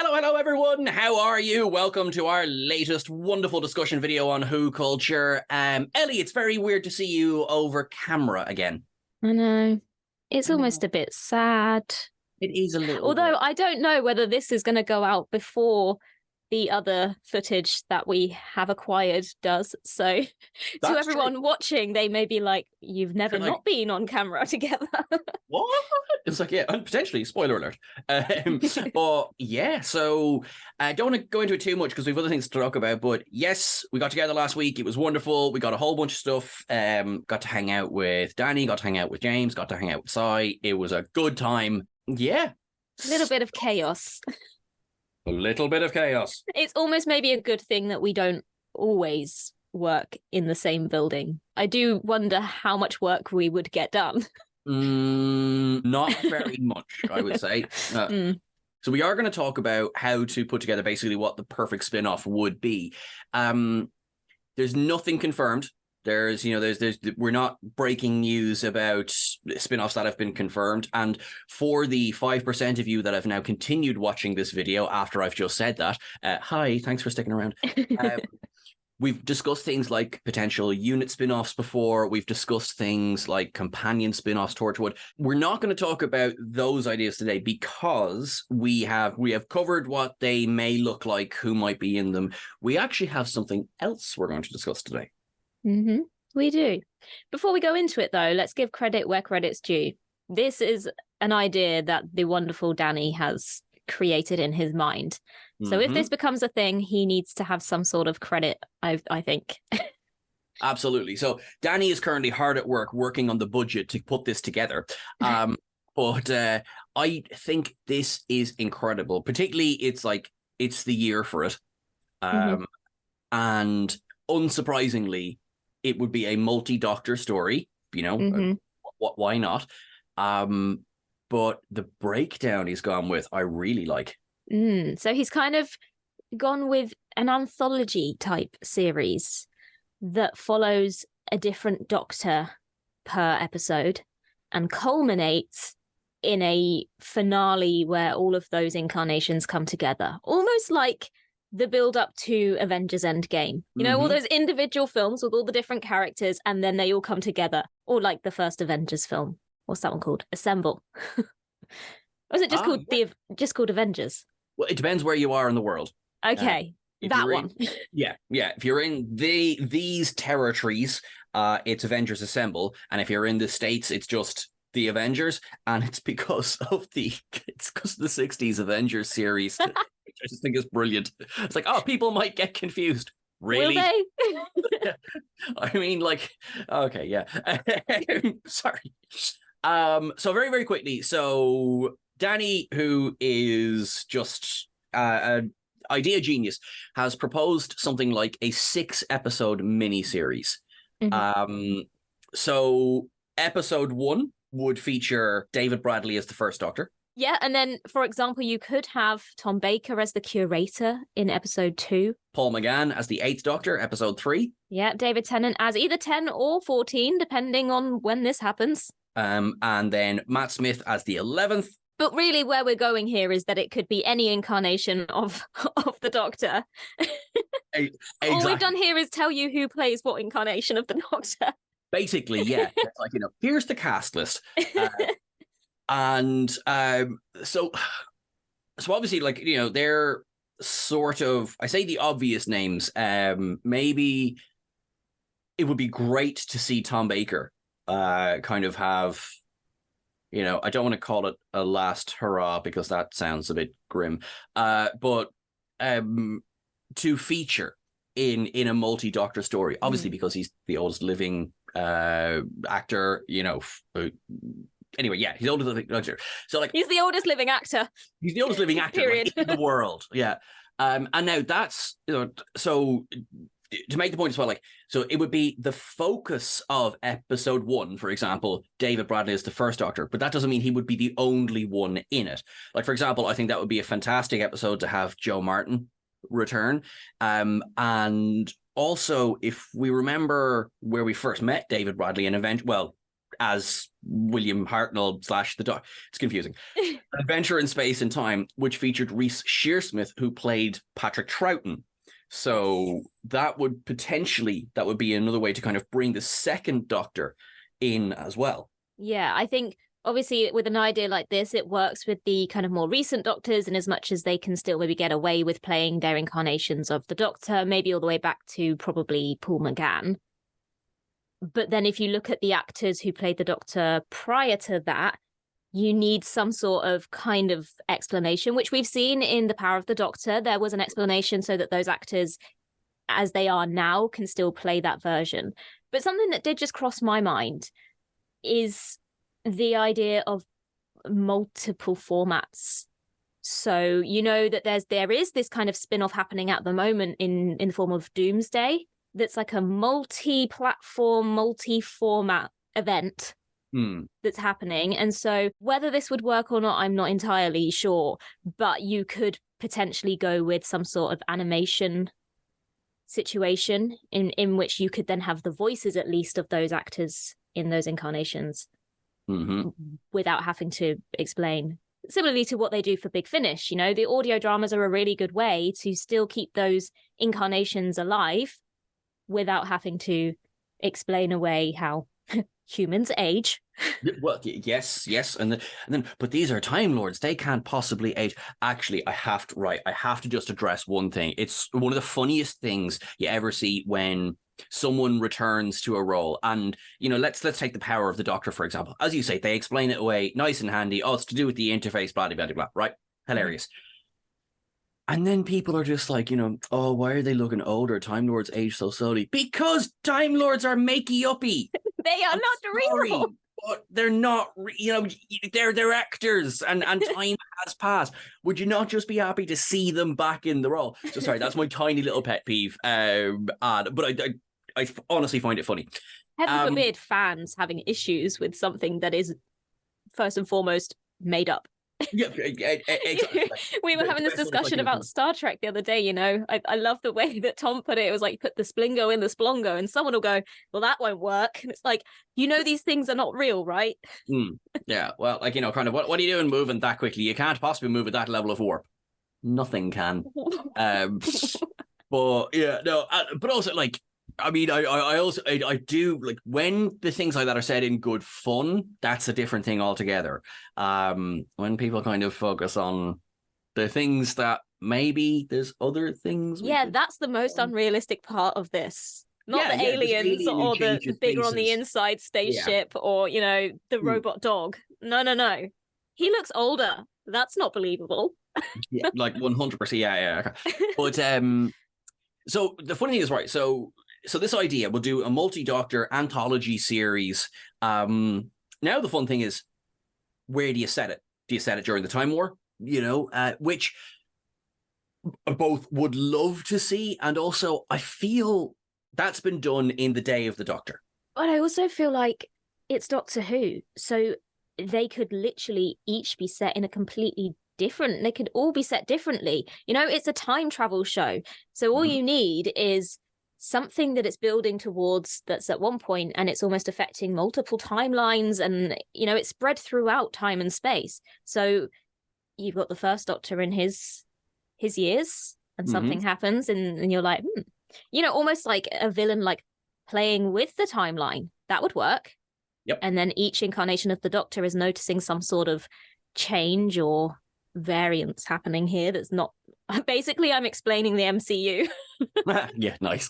Hello, everyone. How are you? Welcome to our latest wonderful discussion video on WhoCulture. Ellie, it's very weird to see you over camera again. I know. It's almost a bit sad. It is a little Although bit. I don't know whether this is going to go out before the other footage that we have acquired does. So to everyone watching, they may be like, you've never not been on camera together. What? It's like, yeah, potentially, spoiler alert. But yeah, so I don't want to go into it too much because we have other things to talk about. But yes, we got together last week. It was wonderful. We got a whole bunch of stuff. Got to hang out with Danny, got to hang out with James, got to hang out with Si. It was a good time. Yeah. A little bit of chaos. A little bit of chaos. It's almost maybe a good thing that we don't always work in the same building. I do wonder how much work we would get done. Not very much, I would say. So we are going to talk about how to put together basically what the perfect spin-off would be. There's nothing confirmed. There's we're not breaking news about spin-offs that have been confirmed. And for the 5% of you that have now continued watching this video after I've just said that, hi, thanks for sticking around. We've discussed things like potential unit spin-offs before. We've discussed things like companion spin-offs, Torchwood. We're not going to talk about those ideas today because we have covered what they may look like, who might be in them. We actually have something else we're going to discuss today. Mm-hmm. We do. Before we go into it, though, let's give credit where credit's due. This is an idea that the wonderful Danny has created in his mind. So if this becomes a thing, he needs to have some sort of credit, I think. Absolutely. So Danny is currently hard at work working on the budget to put this together. But I think this is incredible. Particularly, it's the year for it. And unsurprisingly, it would be a multi-doctor story, why not? But the breakdown he's gone with, I really like. So he's kind of gone with an anthology type series that follows a different doctor per episode and culminates in a finale where all of those incarnations come together. Almost like the build up to Avengers Endgame. All those individual films with all the different characters and then they all come together. Or like the first Avengers film. What's that one called? Assemble. Or is it just called Avengers? Well, it depends where you are in the world. Okay, that one. Yeah. If you're in these territories, it's Avengers Assemble, and if you're in the States, it's just the Avengers, and it's because of the 60s Avengers series, which I just think is brilliant. It's like, people might get confused. Really? Will they? I mean, okay, yeah. Sorry. So very, very quickly. So Danny, who is just an idea genius, has proposed something like a 6-episode miniseries. So episode 1 would feature David Bradley as the first Doctor. Yeah, and then, for example, you could have Tom Baker as the curator in episode 2. Paul McGann as the 8th Doctor, episode 3. Yeah, David Tennant as either 10 or 14, depending on when this happens. And then Matt Smith as the 11th. But really where we're going here is that it could be any incarnation of the Doctor. Exactly. All we've done here is tell you who plays what incarnation of the Doctor. Basically, yeah. It's like, here's the cast list. And so obviously, they're sort of, I say the obvious names. Maybe it would be great to see Tom Baker kind of have, I don't want to call it a last hurrah because that sounds a bit grim, but to feature in a multi-doctor story, obviously because he's the oldest living actor, anyway, yeah, he's the oldest living actor. So he's the oldest living actor. He's the oldest living actor in the world. Yeah. And now that's, so to make the point as well, so it would be the focus of episode 1, for example, David Bradley is the first Doctor, but that doesn't mean he would be the only one in it. For example, I think that would be a fantastic episode to have Joe Martin return. And also, if we remember where we first met David Bradley in as William Hartnell / the Doctor. It's confusing. Adventure in Space and Time, which featured Reese Shearsmith, who played Patrick Troughton. So that would be another way to kind of bring the second Doctor in as well. Yeah, I think obviously with an idea like this, it works with the kind of more recent Doctors, in as much as they can still maybe get away with playing their incarnations of the Doctor, maybe all the way back to probably Paul McGann. But then if you look at the actors who played the Doctor prior to that, you need some sort of kind of explanation, which we've seen in The Power of the Doctor. There was an explanation so that those actors, as they are now, can still play that version. But something that did just cross my mind is the idea of multiple formats. So you know that there is this kind of spin-off happening at the moment in the form of Doomsday, that's like a multi-platform, multi-format event that's happening. And so whether this would work or not, I'm not entirely sure, but you could potentially go with some sort of animation situation in which you could then have the voices, at least, of those actors in those incarnations without having to explain. Similarly to what they do for Big Finish, the audio dramas are a really good way to still keep those incarnations alive without having to explain away how humans age. Well, yes, and then, but these are Time Lords; they can't possibly age. Actually, I have to just address one thing. It's one of the funniest things you ever see when someone returns to a role, and let's take The Power of the Doctor, for example. As you say, they explain it away nice and handy. Oh, it's to do with the interface, blah blah blah blah. Right? Hilarious. And then people are just like, oh, why are they looking older? Time Lords age so slowly. Because Time Lords are makey-uppy. They are not real. But they're not, they're actors, and time has passed. Would you not just be happy to see them back in the role? So sorry, that's my tiny little pet peeve. But I honestly find it funny. Heaven forbid fans having issues with something that is first and foremost made up. Yeah, exactly. We were having this discussion about Star Trek the other day. I love the way that Tom put it. It was like, put the Splingo in the Splongo, and someone will go, well, that won't work. And it's like, these things are not real, right? Yeah, well, kind of, what are you doing moving that quickly? You can't possibly move at that level of warp. Nothing can. But yeah, no, but also, I do like when the things like that are said in good fun. That's a different thing altogether. When people kind of focus on the things that maybe there's other things. That's the most unrealistic part of this. Not the aliens or the bigger on the inside spaceship or the robot dog. No. He looks older. That's not believable. Yeah, like 100%. Yeah. But so the funny thing is, right? So this idea, we'll do a multi-Doctor anthology series. Now the fun thing is, where do you set it? Do you set it during the Time War? Which both would love to see, and also I feel that's been done in the Day of the Doctor. But I also feel like it's Doctor Who, so they could literally each be set in a completely different. They could all be set differently. It's a time travel show, so all you need is something that it's building towards that's at one point and it's almost affecting multiple timelines, and it's spread throughout time and space. So you've got the first Doctor in his years, and something happens, and you're like, almost like a villain like playing with the timeline. That would work. Yep. And then each incarnation of the Doctor is noticing some sort of change or variance happening here that's not. Basically, I'm explaining the MCU. Yeah, nice.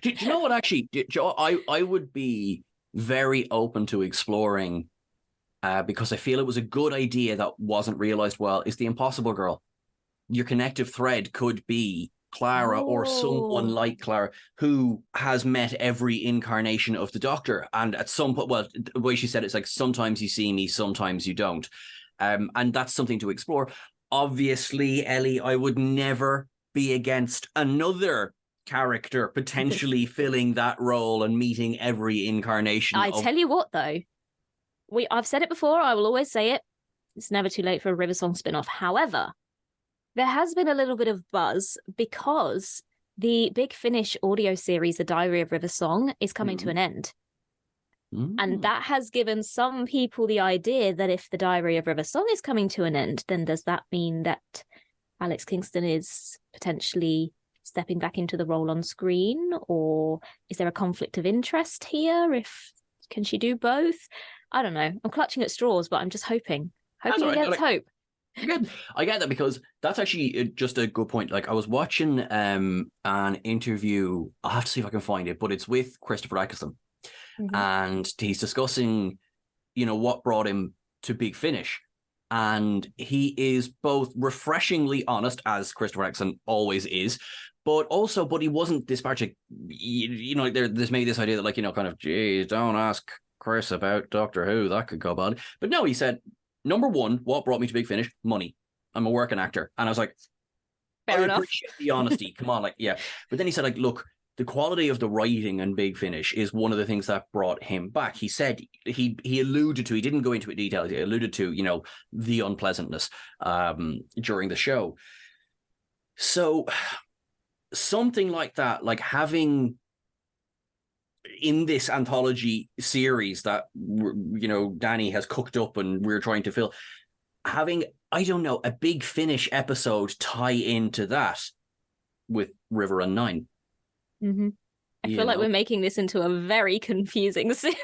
Do you know what, actually, Joe, I would be very open to exploring, because I feel it was a good idea that wasn't realized well, is the Impossible Girl. Your connective thread could be Clara or someone like Clara who has met every incarnation of the Doctor. And at some point, well, the way she said it's like, sometimes you see me, sometimes you don't. And that's something to explore. Obviously, Ellie, I would never be against another character potentially filling that role and meeting every incarnation. Tell you what, though, I've said it before, I will always say it, it's never too late for a River Song spin-off. However, there has been a little bit of buzz because the Big Finish audio series, The Diary of River Song, is coming to an end. And that has given some people the idea that if the Diary of River Song is coming to an end, then does that mean that Alex Kingston is potentially stepping back into the role on screen? Or is there a conflict of interest here? Can she do both? I don't know. I'm clutching at straws, but I'm just hoping against hope. I get that, because that's actually just a good point. Like, I was watching an interview. I'll have to see if I can find it, but it's with Christopher Eccleston. And he's discussing, what brought him to Big Finish. And he is both refreshingly honest, as Christopher Eccleston always is, but he wasn't disparaging. There's maybe this idea that, kind of, geez, don't ask Chris about Doctor Who, that could go bad. But no, he said, number one, what brought me to Big Finish? Money. I'm a working actor. And I was like, fair enough. Appreciate the honesty. Come on, yeah. But then he said, look, the quality of the writing in Big Finish is one of the things that brought him back. He said he alluded to, he didn't go into it in detail, he alluded to, the unpleasantness during the show. So something like that, like having in this anthology series that, Danny has cooked up and we're trying to fill, having, I don't know, a Big Finish episode tie into that with River and Nine. I feel like we're making this into a very confusing series.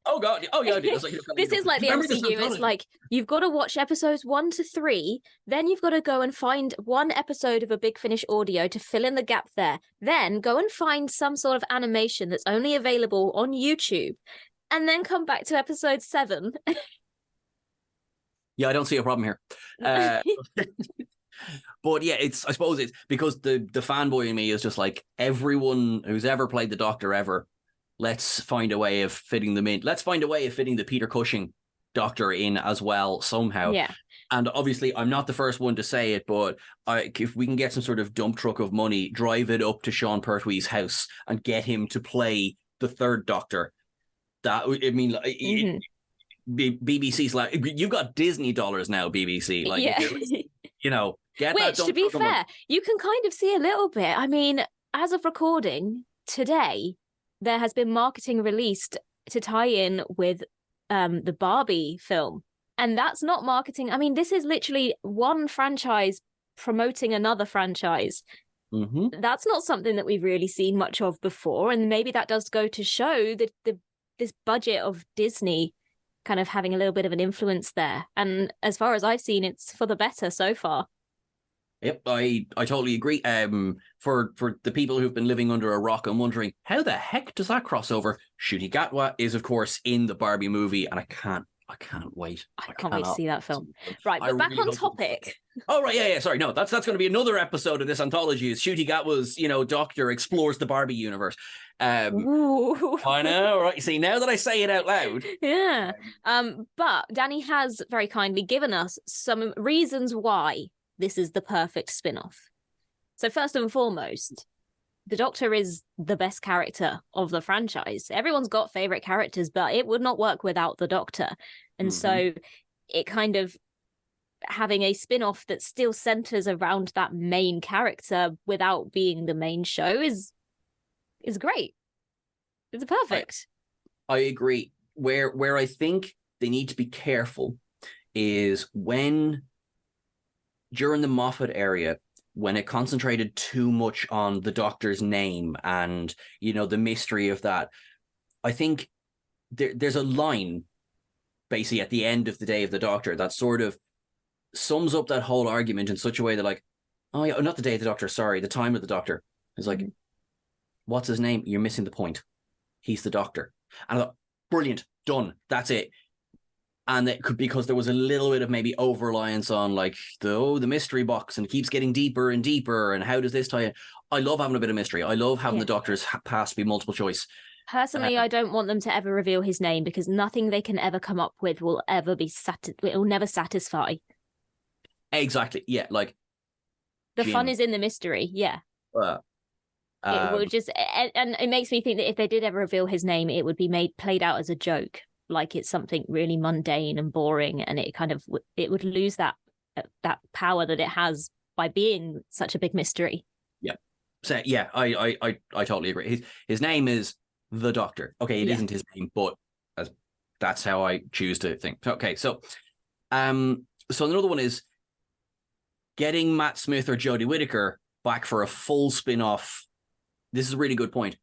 Oh god! Oh yeah, this is like the MCU. It's like you've got to watch episodes 1 to 3, then you've got to go and find one episode of a Big Finish audio to fill in the gap there. Then go and find some sort of animation that's only available on YouTube, and then come back to episode 7. Yeah, I don't see a problem here. But yeah, I suppose it's because the fanboy in me is just like, everyone who's ever played the Doctor ever, let's find a way of fitting them in. Let's find a way of fitting the Peter Cushing Doctor in as well somehow. Yeah. And obviously, I'm not the first one to say it, but if we can get some sort of dump truck of money, drive it up to Sean Pertwee's house and get him to play the third Doctor, BBC's like, you've got Disney dollars now, BBC. Like, get which, to be fair, you can kind of see a little bit. I mean, as of recording today, there has been marketing released to tie in with the Barbie film. And that's not marketing. I mean, this is literally one franchise promoting another franchise. That's not something that we've really seen much of before. And maybe that does go to show that this budget of Disney kind of having a little bit of an influence there. And as far as I've seen, it's for the better so far. Yep, I totally agree. For the people who've been living under a rock and wondering, how the heck does that cross over? Ncuti Gatwa is, of course, in the Barbie movie, and I can't wait. I can't wait to see that film. Right, but back on topic. Oh, right, yeah, sorry. No, that's going to be another episode of this anthology, is Ncuti Gatwa's, Doctor explores the Barbie universe. I know, right? You see, now that I say it out loud. Yeah. But Danny has very kindly given us some reasons why this is the perfect spin-off. So first and foremost, the Doctor is the best character of the franchise. Everyone's got favorite characters, but it would not work without the Doctor. And so it kind of having a spin-off that still centers around that main character without being the main show is great. It's perfect. I agree. Where I think they need to be careful is when during the Moffat area, when it concentrated too much on the Doctor's name and, the mystery of that. I think there's a line basically at the end of the Day of the Doctor that sort of sums up that whole argument in such a way that, like, oh yeah, not the Day of the Doctor, sorry, the Time of the Doctor. It's like, what's his name? You're missing the point. He's the Doctor. And I thought, brilliant, done, that's it. And it could, because there was a little bit of maybe over-reliance on, like, the mystery box, and it keeps getting deeper and deeper, and how does this tie in? I love having a bit of mystery. I love having the Doctor's past be multiple choice. Personally, I don't want them to ever reveal his name, because nothing they can ever come up with will ever be it will never satisfy. Exactly. Yeah, like the fun is in the mystery. Yeah. It would just, and it makes me think that if they did ever reveal his name, it would be played out as a joke, like it's something really mundane and boring, and it would lose that power that it has by being such a big mystery. Yeah. So yeah, I totally agree. His name is the Doctor. Okay, it isn't his name, but That's how I choose to think. Okay, so another one is getting Matt Smith or Jodie Whittaker back for a full spin-off. This is a really good point.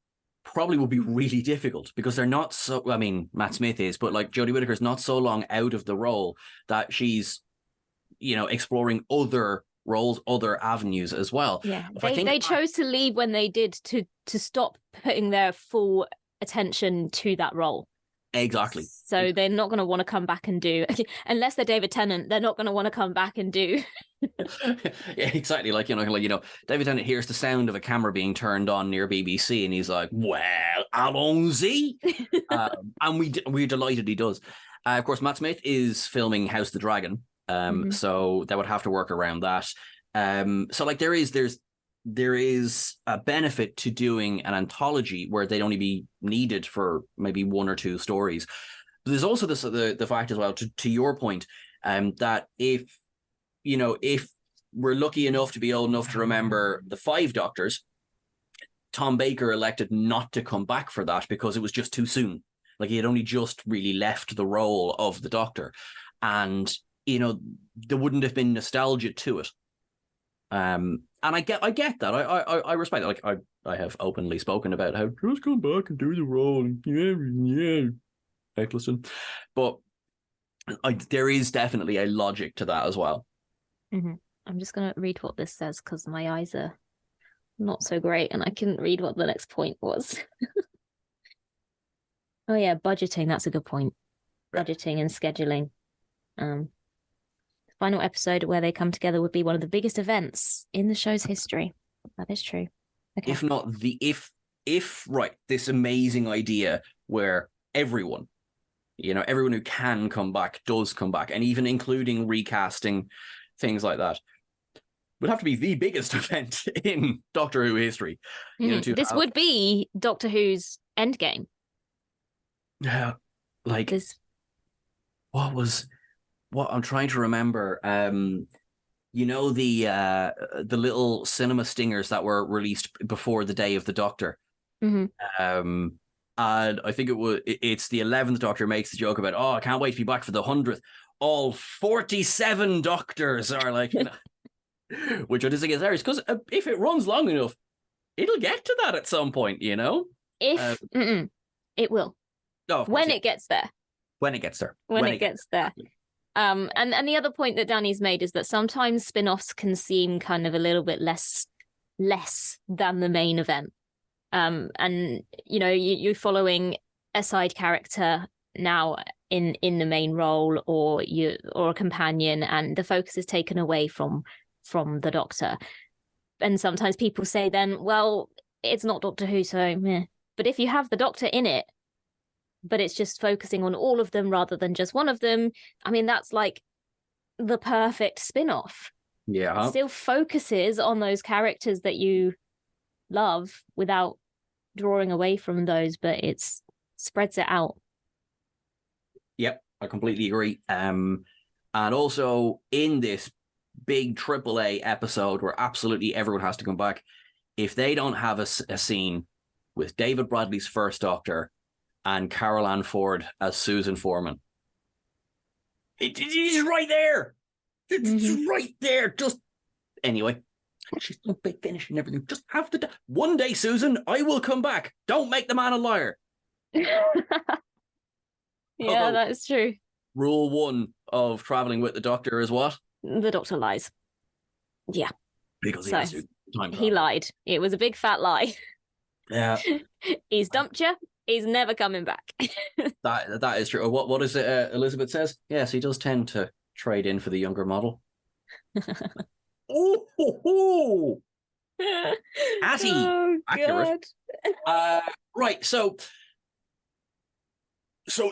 Probably will be really difficult because they're not so. I mean, Matt Smith is, but like Jodie Whittaker's not so long out of the role that she's, exploring other roles, other avenues as well. Yeah, they chose to leave when they did to stop putting their full attention to that role. Exactly. So they're not going to want to come back and do, unless they're David Tennant, they're not going to want to come back and do. Yeah, exactly. Like, David Tennant hears the sound of a camera being turned on near BBC and he's like, well, allons-y. And we're delighted he does. Of course, Matt Smith is filming House of the Dragon. So they would have to work around that. So like there is a benefit to doing an anthology where they'd only be needed for maybe one or two stories. But there's also the fact as well, to your point, that if we're lucky enough to be old enough to remember the 5 Doctors, Tom Baker elected not to come back for that because it was just too soon. Like he had only just really left the role of the Doctor. And, there wouldn't have been nostalgia to it. And I get that. I respect it. Like I have openly spoken about how just come back and do the role. Yeah, Eccleston. But there is definitely a logic to that as well. Mm-hmm. I'm just gonna read what this says because my eyes are not so great, and I couldn't read what the next point was. Oh yeah, budgeting. That's a good point. Budgeting and scheduling. Final episode where they come together would be one of the biggest events in the show's history. That is true. Okay. If not this amazing idea where everyone who can come back does come back, and even including recasting, things like that, would have to be the biggest event in Doctor Who history. This would be Doctor Who's endgame. Yeah, like what I'm trying to remember. The little cinema stingers that were released before the day of the Doctor. Mm-hmm. And I think it's the 11th Doctor makes the joke about, I can't wait to be back for the 100th. All 47 Doctors are like, which I just think is hilarious because if it runs long enough, it'll get to that at some point, If it will. No, when it gets there. When it gets there. When it gets there. And the other point that Danny's made is that sometimes spin-offs can seem kind of a little bit less than the main event. And you're following a side character now in the main role, or a companion, and the focus is taken away from the Doctor. And sometimes people say then, well, it's not Doctor Who, so meh. But if you have the Doctor in it, but it's just focusing on all of them rather than just one of them, I mean, that's like the perfect spin-off. Yeah. It still focuses on those characters that you love without drawing away from those, but it spreads it out. Yep, I completely agree. And also in this big AAA episode where absolutely everyone has to come back, if they don't have a scene with David Bradley's first Doctor and Carol Ann Ford as Susan Foreman, it's right there. It's right there. Just anyway, she's no big finish and everything. Just have to. One day, Susan, I will come back. Don't make the man a liar. Yeah, that is true. Rule 1 of traveling with the Doctor is what? The Doctor lies. Yeah. Because he lied. It was a big fat lie. Yeah. He's dumped you. He's never coming back. That is true. What is it? Elizabeth says, yes, he does tend to trade in for the younger model. Oh, Atty, accurate. Right. So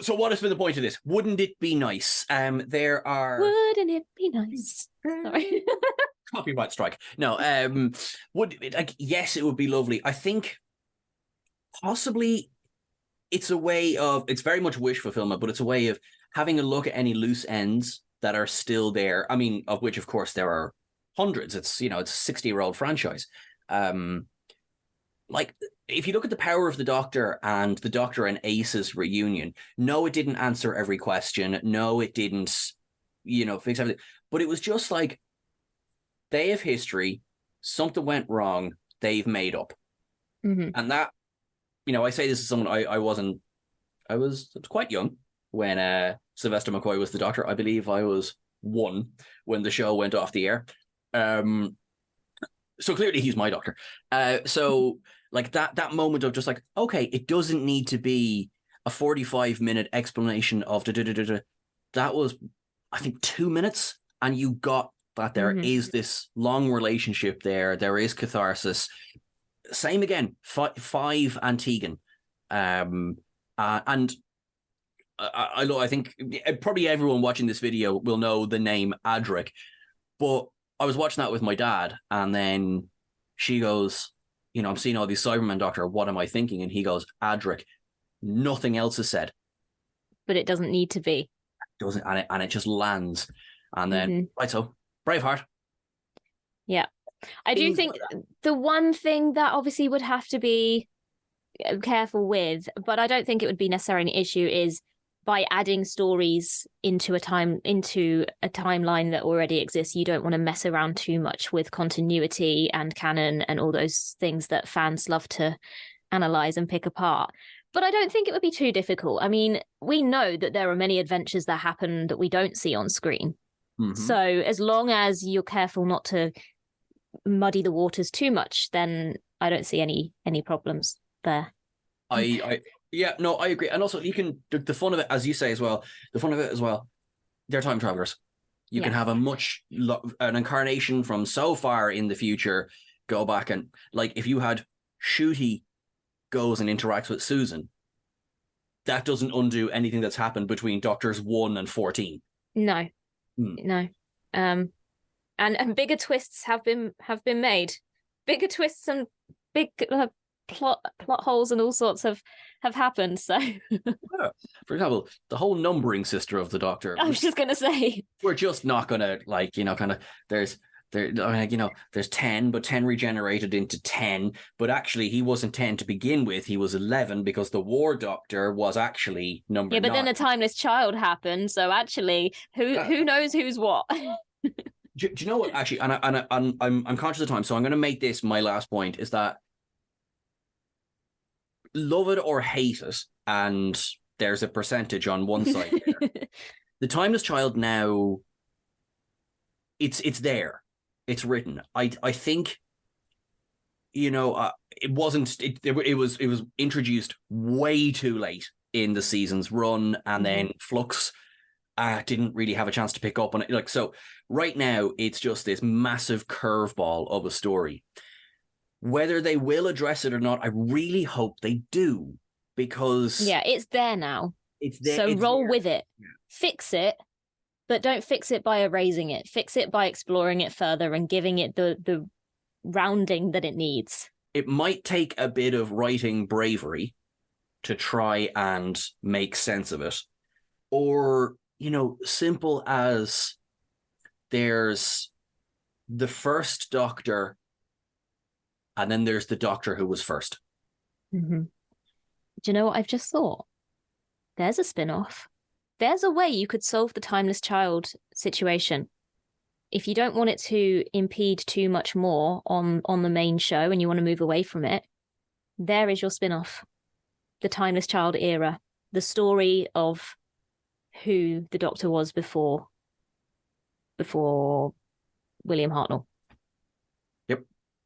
what has been the point of this? Wouldn't it be nice? Wouldn't it be nice? Sorry. Copyright strike. No. Yes, it would be lovely. I think possibly it's a way of, it's very much wish fulfillment, but it's a way of having a look at any loose ends that are still there. I mean, of which, of course, there are hundreds. It's, it's a 60-year-old franchise. Like if you look at the power of the Doctor and the Doctor and Ace's reunion, no, it didn't answer every question. No, it didn't, fix everything. But it was just like, they have history, something went wrong, they've made up. Mm-hmm. And that, I say this as someone, I was quite young when Sylvester McCoy was the Doctor. I believe I was 1 when the show went off the air. So clearly he's my Doctor. So like that moment of just like, okay, it doesn't need to be a 45-minute explanation of that was, I think, 2 minutes, and you got that there is this long relationship there. There is catharsis. Same again, five and Tegan. And I think probably everyone watching this video will know the name Adric, but I was watching that with my dad, and then she goes, I'm seeing all these Cybermen, Doctor, what am I thinking? And he goes, Adric. Nothing else is said. But it doesn't need to be. It doesn't, and it just lands. And then, right, so, Braveheart. Yeah. I do think the one thing that obviously would have to be careful with, but I don't think it would be necessarily an issue, is by adding stories into a timeline that already exists, you don't want to mess around too much with continuity and canon and all those things that fans love to analyze and pick apart. But I don't think it would be too difficult. I mean, we know that there are many adventures that happen that we don't see on screen. So as long as you're careful not to muddy the waters too much, then I don't see any problems there. I agree. And also, you can, the fun of it, as you say as well, they're time travelers. You can have an incarnation from so far in the future, go back and, like, if you had Shooty goes and interacts with Susan, that doesn't undo anything that's happened between Doctors 1 and 14. No. And bigger twists have been made. Bigger twists and big plot holes and all sorts have happened. So, for example, the whole numbering sister of the Doctor. I was just gonna say, we're just not gonna, like, kind of, there's 10, but 10 regenerated into 10, but actually he wasn't 10 to begin with, he was 11 because the War Doctor was actually number 9. But then the Timeless Child happened, so actually who knows who's what. Do you know what, actually, and I'm conscious of time, so I'm going to make this my last point, is that love it or hate it, and there's a percentage on one side there. The Timeless Child now, it's there. It's written. I think, it was introduced way too late in the season's run, and then Flux didn't really have a chance to pick up on it. Like, so right now, it's just this massive curveball of a story. Whether they will address it or not, I really hope they do, because it's there now. It's there. So roll there. with it. Yeah. Fix it. But don't fix it by erasing it. Fix it by exploring it further and giving it the rounding that it needs. It might take a bit of writing bravery to try and make sense of it. Or, simple as there's the first Doctor and then there's the Doctor who was first. Do you know what I've just thought? There's a spin-off. There's a way you could solve the Timeless Child situation. If you don't want it to impede too much more on the main show and you want to move away from it, there is your spin-off. The Timeless Child era. The story of who the Doctor was before William Hartnell. Yep.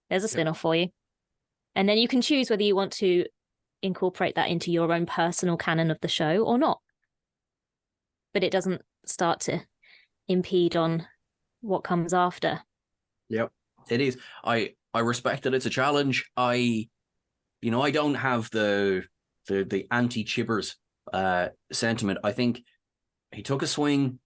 There's a spin-off for you. And then you can choose whether you want to incorporate that into your own personal canon of the show or not. But it doesn't start to impede on what comes after. Yep, it is. I respect that it's a challenge. I don't have the anti-Chibbers sentiment. I think he took a swing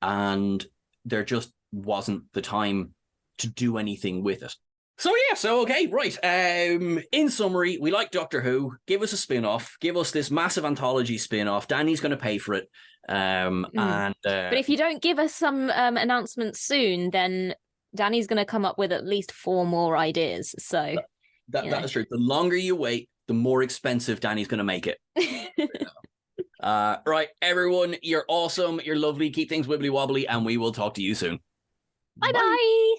and there just wasn't the time to do anything with it. So okay, right. In summary, we like Doctor Who. Give us a spin-off. Give us this massive anthology spin-off. Danny's going to pay for it. But if you don't give us some announcements soon, then Danny's going to come up with at least 4 more ideas. So That is true. The longer you wait, the more expensive Danny's going to make it. Right, everyone, you're awesome. You're lovely. Keep things wibbly wobbly, and we will talk to you soon. Bye.